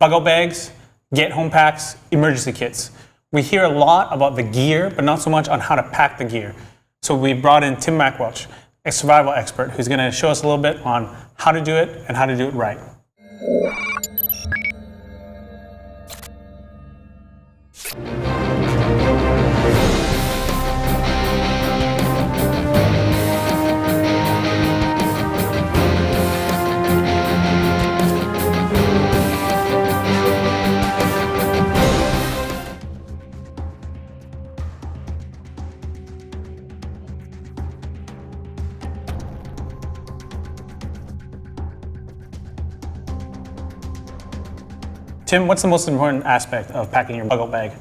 bug-out bags, get-home packs, emergency kits. We hear a lot about the gear, but not so much on how to pack the gear. So we brought in Tim McWelch, a survival expert, who's going to show us a little bit on how to do it and how to do it right. Tim, what's the most important aspect of packing your bug-out bag?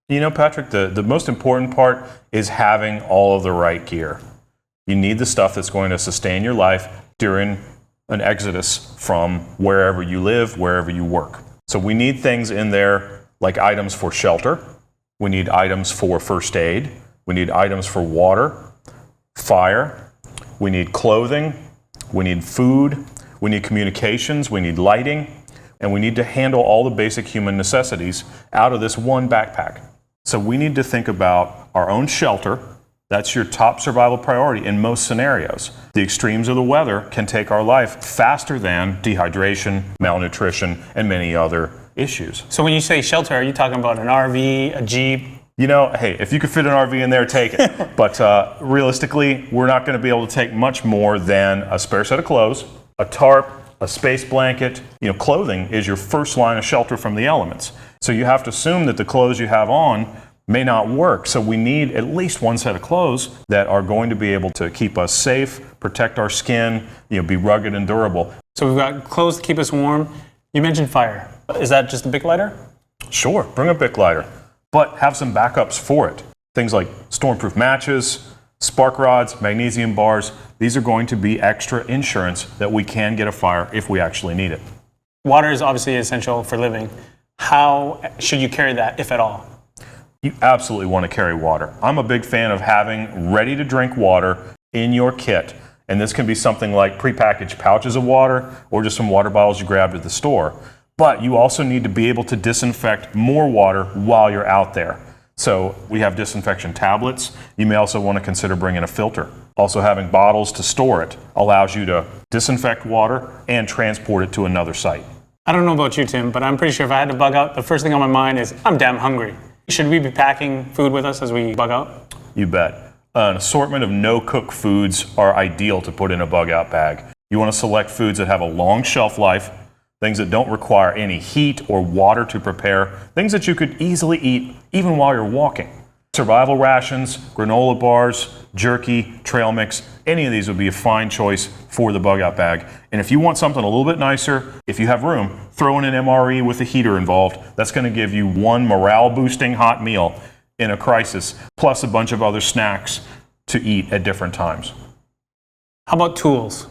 You know, Patrick, the most important part is having all of the right gear. You need the stuff that's going to sustain your life during an exodus from wherever you live, wherever you work. So we need things in there like items for shelter. We need items for first aid. We need items for water, fire. We need clothing. We need food. We need communications. We need lighting. And we need to handle all the basic human necessities out of this one backpack. So we need to think about our own shelter. That's your top survival priority in most scenarios. The extremes of the weather can take our life faster than dehydration, malnutrition, and many other issues. So when you say shelter, are you talking about an RV, a Jeep? You know, hey, if you could fit an RV in there, take it. But realistically, we're not going to be able to take much more than a spare set of clothes, a tarp, a space blanket. You know, clothing is your first line of shelter from the elements. So you have to assume that the clothes you have on may not work. So we need at least one set of clothes that are going to be able to keep us safe, protect our skin, you know, be rugged and durable. So we've got clothes to keep us warm. You mentioned fire. Is that just a Bic lighter? Sure, bring a Bic lighter, but have some backups for it. Things like stormproof matches, spark rods, magnesium bars. These are going to be extra insurance that we can get a fire if we actually need it. Water is obviously essential for living. How should you carry that, if at all? You absolutely want to carry water. I'm a big fan of having ready to drink water in your kit. And this can be something like prepackaged pouches of water or just some water bottles you grabbed at the store. But you also need to be able to disinfect more water while you're out there. So we have disinfection tablets. You may also want to consider bringing a filter. Also having bottles to store it allows you to disinfect water and transport it to another site. I don't know about you, Tim, but I'm pretty sure if I had to bug out, the first thing on my mind is I'm damn hungry. Should we be packing food with us as we bug out? You bet. An assortment of no-cook foods are ideal to put in a bug-out bag. You want to select foods that have a long shelf life, things that don't require any heat or water to prepare, things that you could easily eat even while you're walking. Survival rations, granola bars, jerky, trail mix, any of these would be a fine choice for the bug-out bag. And if you want something a little bit nicer, if you have room, throw in an MRE with a heater involved. That's going to give you one morale-boosting hot meal in a crisis, plus a bunch of other snacks to eat at different times. How about tools?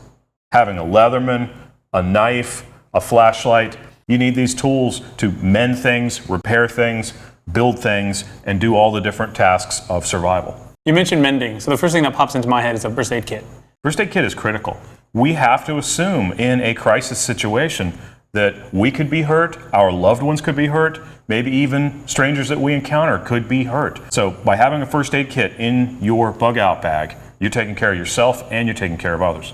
Having a Leatherman, a knife, a flashlight. You need these tools to mend things, repair things, build things, and do all the different tasks of survival. You mentioned mending, so the first thing that pops into my head is a first aid kit. First aid kit is critical. We have to assume in a crisis situation that we could be hurt, our loved ones could be hurt, maybe even strangers that we encounter could be hurt. So by having a first aid kit in your bug-out bag, you're taking care of yourself and you're taking care of others.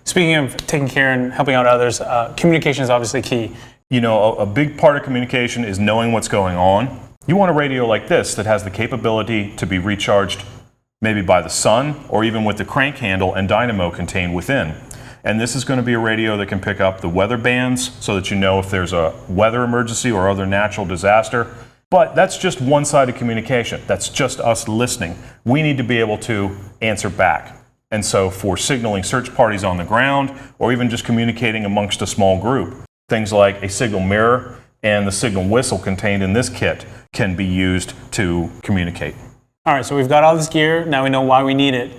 Speaking of taking care and helping out others, communication is obviously key. You know, a big part of communication is knowing what's going on. You want a radio like this that has the capability to be recharged maybe by the sun or even with the crank handle and dynamo contained within. And this is going to be a radio that can pick up the weather bands so that you know if there's a weather emergency or other natural disaster. But that's just one side of communication. That's just us listening. We need to be able to answer back. And so for signaling search parties on the ground or even just communicating amongst a small group, things like a signal mirror and the signal whistle contained in this kit can be used to communicate. All right, so we've got all this gear. Now we know why we need it.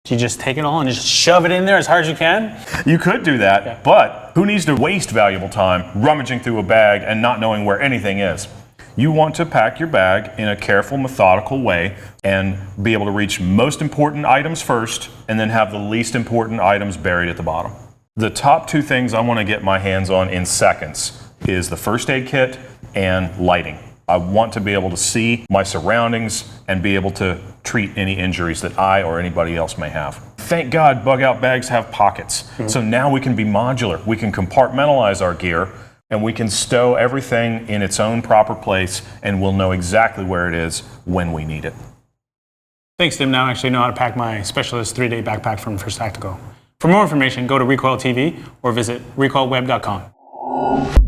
Do you just take it all and just shove it in there as hard as you can? You could do that, yeah. But who needs to waste valuable time rummaging through a bag and not knowing where anything is? You want to pack your bag in a careful, methodical way and be able to reach most important items first and then have the least important items buried at the bottom. The top two things I want to get my hands on in seconds is the first aid kit and lighting. I want to be able to see my surroundings and be able to treat any injuries that I or anybody else may have. Thank God bug out bags have pockets. So now we can be modular. We can compartmentalize our gear and we can stow everything in its own proper place and we'll know exactly where it is when we need it. Thanks, Tim. Now I actually know how to pack my Specialist 3-day backpack from First Tactical. For more information, go to RECOILtv or visit recoilweb.com.